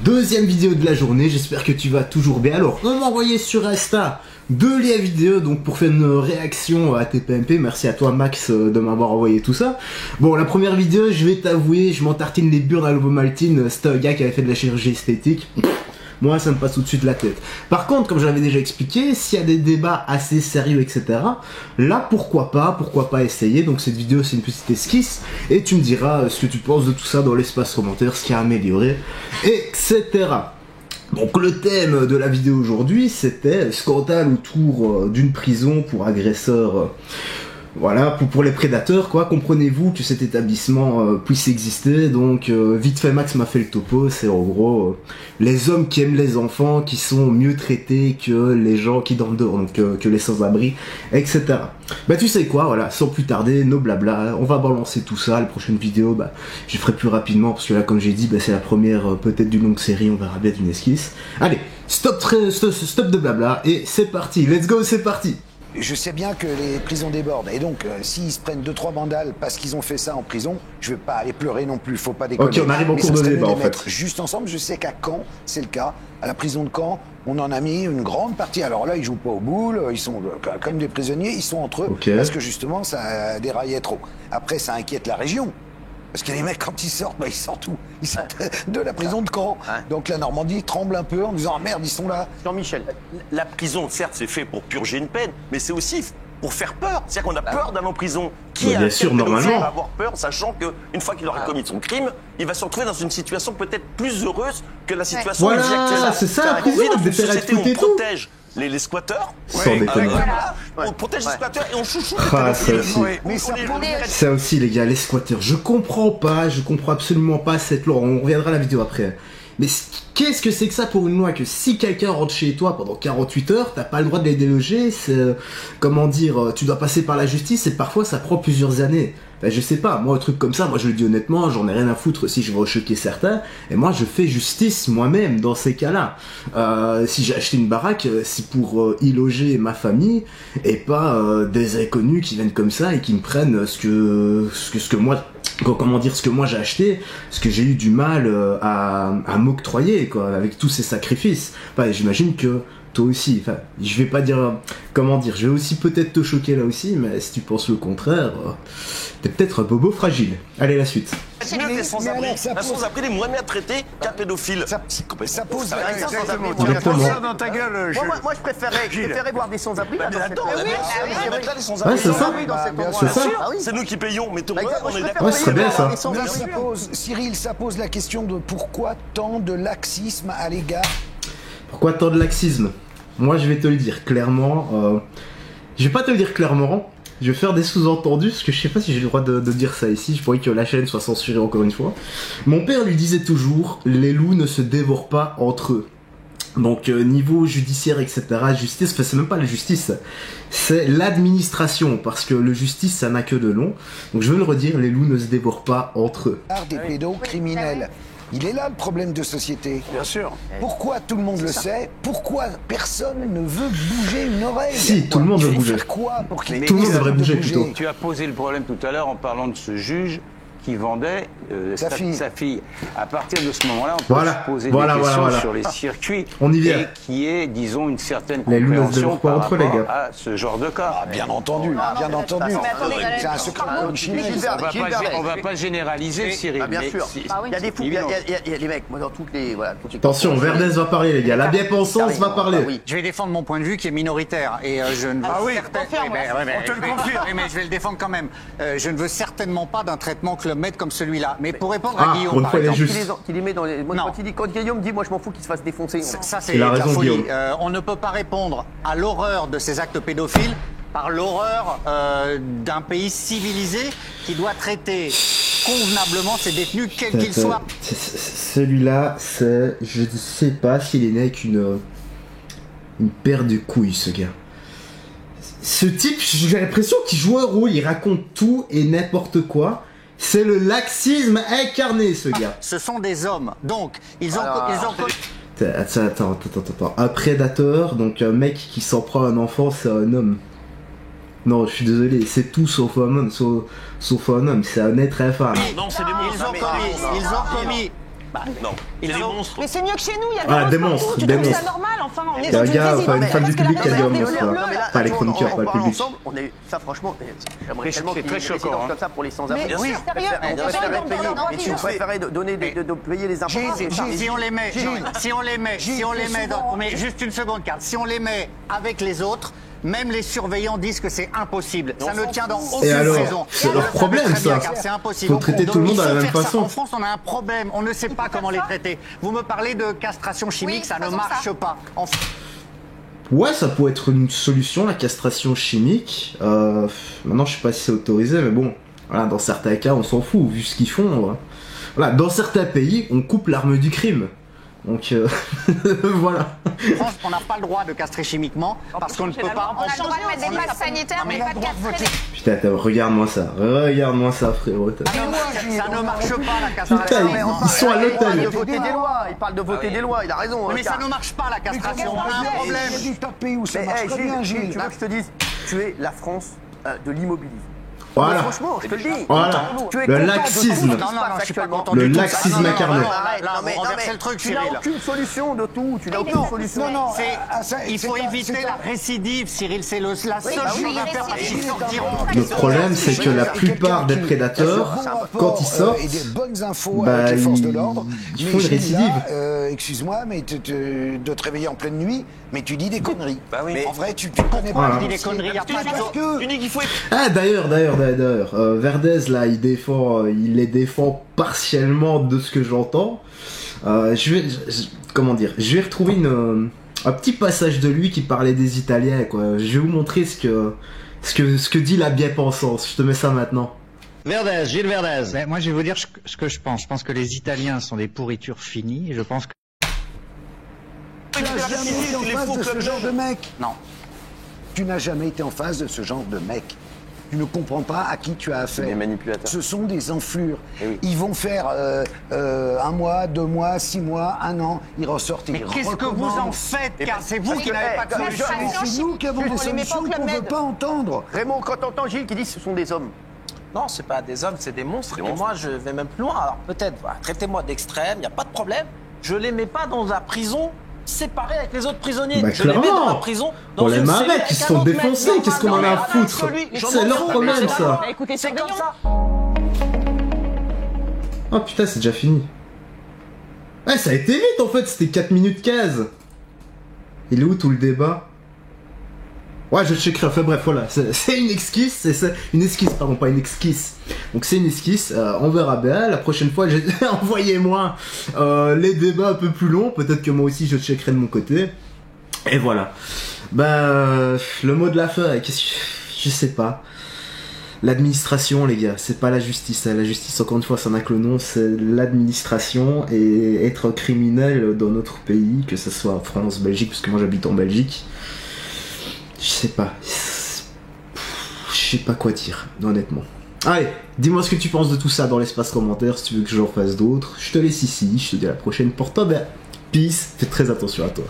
Deuxième vidéo de la journée, j'espère que tu vas toujours bien. Alors, on m'a envoyé sur Insta deux liens vidéo donc pour faire une réaction à TPMP. Merci à toi Max de m'avoir envoyé tout ça. Bon, la première vidéo, je vais t'avouer, je m'en tartine les burnes à l'ovomaltine. C'était un gars qui avait fait de la chirurgie esthétique. Moi, ça me passe tout de suite la tête. Par contre, comme je l'avais déjà expliqué, s'il y a des débats assez sérieux, etc., là, pourquoi pas essayer. Donc cette vidéo, c'est une petite esquisse, et tu me diras ce que tu penses de tout ça dans l'espace commentaire, ce qui a amélioré, etc. Donc le thème de la vidéo aujourd'hui, c'était scandale autour d'une prison pour agresseurs... Voilà, pour les prédateurs, quoi. Comprenez-vous que cet étabbissement puisse exister. Donc, vite fait, Max m'a fait le topo. C'est en gros les hommes qui aiment les enfants, qui sont mieux traités que les gens qui dorment dehors, donc que les sans-abri, etc. Bah, tu sais quoi, voilà, sans plus tarder, nos blabla, on va balancer tout ça. La prochaine vidéo, bah, je ferai plus rapidement parce que là, comme j'ai dit, bah, c'est la première peut-être d'une longue série. On verra bien d'une esquisse. Allez, stop de blabla et c'est parti. Let's go, c'est parti. Je sais bien que les prisons débordent, et donc s'ils se prennent 2-3 vandales parce qu'ils ont fait ça en prison, je vais pas aller pleurer non plus, faut pas déconner. Ok, on arrive en cours de débat en fait. Juste ensemble, je sais qu'à Caen, c'est le cas. À la prison de Caen, on en a mis une grande partie. Alors là, ils jouent pas au boule, ils sont comme des prisonniers, ils sont entre eux, parce que justement, ça déraillait trop. Après, ça inquiète la région. Parce que les mecs, quand ils sortent, bah, ils sortent où? Ils sortent de la prison de Caen. Donc la Normandie tremble un peu en disant « Ah merde, ils sont là ». Jean-Michel, la prison, certes, c'est fait pour purger une peine, mais c'est aussi pour faire peur. C'est-à-dire qu'on a peur d'aller en prison. Qui bien sûr, normalement va avoir peur, sachant qu'une fois qu'il aura commis son crime, il va se retrouver dans une situation peut-être plus heureuse que la situation voilà, actuelle. C'est ça la prison, dans une société où on protège les squatteurs. Sans déconner. On protège les squatteurs et on chouchoute. Ça aussi les gars, les squatteurs, je comprends absolument pas cette loi, on reviendra à la vidéo après. Mais qu'est-ce que c'est que ça pour une loi que si quelqu'un rentre chez toi pendant 48 heures, t'as pas le droit de les déloger, c'est, comment dire, tu dois passer par la justice et parfois ça prend plusieurs années. Ben, je sais pas, moi un truc comme ça, moi je le dis honnêtement, j'en ai rien à foutre si je veux choquer certains, et moi je fais justice moi-même dans ces cas-là. Si j'ai acheté une baraque, c'est pour y loger ma famille, et pas des inconnus qui viennent comme ça et qui me prennent ce que moi... Comment dire, ce que moi j'ai acheté, ce que j'ai eu du mal à m'octroyer, quoi, avec tous ces sacrifices. Enfin, j'imagine que toi aussi, enfin, je vais pas dire, comment dire, je vais aussi peut-être te choquer là aussi, mais si tu penses le contraire, t'es peut-être un bobo fragile. Allez, la suite. C'est mieux que les sans-abri. Un sans-abri, il est moins bien traité qu'un pédophile. Ça pose la question. Exactement. Dans ta gueule, moi, je préférais voir des sans-abri. C'est ça. C'est ça. C'est nous qui payons, mais on est d'accord. Ouais, ce serait bien ça. Cyril, ça pose la question de pourquoi tant de laxisme à l'égard. Pourquoi tant de laxisme? Moi, je vais te le dire clairement. Je vais pas te le dire clairement. Je vais faire des sous-entendus, parce que je sais pas si j'ai le droit de dire ça ici, je pourrais que la chaîne soit censurée encore une fois. Mon père lui disait toujours, les loups ne se dévorent pas entre eux. Donc niveau judiciaire, etc., justice, enfin c'est même pas la justice, c'est l'administration, parce que le justice ça n'a que de long. Donc je veux le redire, les loups ne se dévorent pas entre eux. Des pédocriminels. Il est là le problème de société. Bien sûr. Pourquoi tout le monde le sait? Pourquoi personne ne veut bouger une oreille? Si, tout le monde veut bouger. Faire quoi pour qu'il tout le monde devrait bouger plutôt. Tu as posé le problème tout à l'heure en parlant de ce juge qui vendait sa fille. À partir de ce moment-là, on peut se poser des questions sur les circuits. On y vient. Et qui est, disons, une certaine les compréhension par rapport les gars. à ce genre de cas. Ah, bien entendu, bien entendu. C'est un secret de Chine. On va pas généraliser, Cyril. Bien sûr. Il y a des fous, il y a les mecs, moi dans toutes les... Attention, Verdès va parler les gars, la bien-pensance va parler. Je vais défendre mon point de vue qui est minoritaire et je ne veux on te le confirme, mais je vais le défendre quand même. Je ne veux certainement pas d'un traitement Club Med comme celui-là. Mais pour répondre à Guillaume, par exemple, qu'il les met dans les... Quand Guillaume dit, moi je m'en fous qu'il se fasse défoncer. Ça c'est la folie. On ne peut pas répondre à l'horreur de ces actes pédophiles par l'horreur d'un pays civilisé qui doit traiter convenablement ses détenus, quels qu'ils soient. Celui-là, c'est... Je ne sais pas s'il est né avec une paire de couilles, ce gars. Ce type, j'ai l'impression qu'il joue un rôle, il raconte tout et n'importe quoi. C'est le laxisme incarné, ce gars. Ce sont des hommes, donc ils ont... Attends. Un prédateur, donc un mec qui s'en prend à un enfant, c'est un homme. Non, je suis désolé, c'est tout sauf un homme, c'est un être infâme. Non, c'est des mots. Ils ont commis Non, il y a des monstres. Mais c'est mieux que chez nous, il y a des monstres. Tu trouves ça normal, enfin, on est un gars, enfin une femme du public qui a dit un monstre. Pas les chroniqueurs, pas le public. Ça, franchement, j'aimerais tellement qu'il y ait des précédents comme ça pour les sans-abri. Oui, sérieux. Mais tu préférais de payer les impôts. Si on les met, mais juste une seconde, Karl, si on les met avec les autres, même les surveillants disent que c'est impossible. Ça ne tient dans aucune raison. C'est leur problème, ça. C'est impossible. Faut traiter tout le monde de la même façon. En France, on a un problème. On ne sait pas comment les traiter. Vous me parlez de castration chimique, ça ne marche pas. Ouais, ça pourrait être une solution, la castration chimique. Maintenant, je sais pas si c'est autorisé, mais bon, voilà, dans certains cas, on s'en fout, vu ce qu'ils font. Voilà, dans certains pays, on coupe l'arme du crime. Donc voilà. En France, on n'a pas le droit de castrer chimiquement parce qu'on ne peut pas. On a le droit de mettre des passes sanitaires, mais pas de castrer. Putain, regarde-moi ça, frérot. Ça ne marche pas la castration. Putain, ils sont à l'hôtel. Il parle de voter des lois, il a raison. Mais ça ne marche pas la castration. On a un problème. Il y a des tas de pays où ça marche très bien, Gilles. Tu veux que je te dise, tu es la France de l'immobilisme. Voilà. Franchement, je te le dis. Voilà. Le laxisme. Le laxisme incarné. Là, vous renversez le truc, Cyril. Tu n'as aucune solution de tout. Tu n'as aucune solution. Il faut éviter la récidive, Cyril. C'est la seule chose à faire parce qu'ils sortiront. Le problème, c'est que la plupart des prédateurs, quand ils sortent, et des bonnes infos avec les forces de l'ordre, ils font une récidive. Excuse-moi, mais de te réveiller en pleine nuit, mais tu dis des conneries. Mais en vrai, tu connais pas. Tu dis des conneries. Tu dis qu'il faut. Ah, d'ailleurs, Verdez là, il les défend partiellement de ce que j'entends. Je vais retrouver un petit passage de lui qui parlait des Italiens, quoi. Je vais vous montrer ce que dit la bien-pensance. Je te mets ça maintenant. Verdez, Gilles Verdez. Ben, moi, je vais vous dire ce que je pense. Je pense que les Italiens sont des pourritures finies. Et je pense que. Tu n'as jamais été en face de ce genre de mec. Non. Tu n'as jamais été en face de ce genre de mec. Tu ne comprends pas à qui tu as affaire. Des manipulateurs. Ce sont des enflures. Oui. Ils vont faire 1 mois, 2 mois, 6 mois, 1 an. Ils ressortent et Mais qu'est-ce que vous en faites, car c'est vous qui n'avez pas de solution. C'est nous qui avons des solutions qu'on ne veut pas entendre. Raymond, quand t'entends Gilles qui dit que ce sont des hommes. Non, c'est pas des hommes, c'est des monstres. Et moi, je vais même plus loin. Alors peut-être, voilà, traitez-moi d'extrême, il n'y a pas de problème. Je les mets pas dans la prison séparée avec les autres prisonniers. Bah, je les mets dans la prison. Dans les met avec, ils se sont défoncés, qu'est-ce qu'on en a à foutre? C'est leur problème, ça. Écoutez, c'est comme ça. Oh putain, c'est déjà fini. Ouais, ça a été vite en fait, c'était 4 minutes 15. Il est où tout le débat? Ouais, je checkerai. Enfin bref, voilà, c'est une esquisse, c'est une esquisse, pardon, pas une esquisse. Donc c'est une esquisse, on verra bien. La prochaine fois, envoyez-moi les débats un peu plus longs. Peut-être que moi aussi, je checkerai de mon côté. Et voilà. Le mot de la fin, je sais pas. L'administration, les gars, c'est pas la justice. La justice, encore une fois, ça n'a que le nom, c'est l'administration. Et être criminel dans notre pays, que ce soit en France, Belgique, parce que moi j'habite en Belgique, je sais pas. Je sais pas quoi dire, honnêtement. Allez, dis-moi ce que tu penses de tout ça dans l'espace commentaire, si tu veux que j'en fasse d'autres. Je te laisse ici, je te dis à la prochaine. Porte-toi bien. Peace, fais très attention à toi.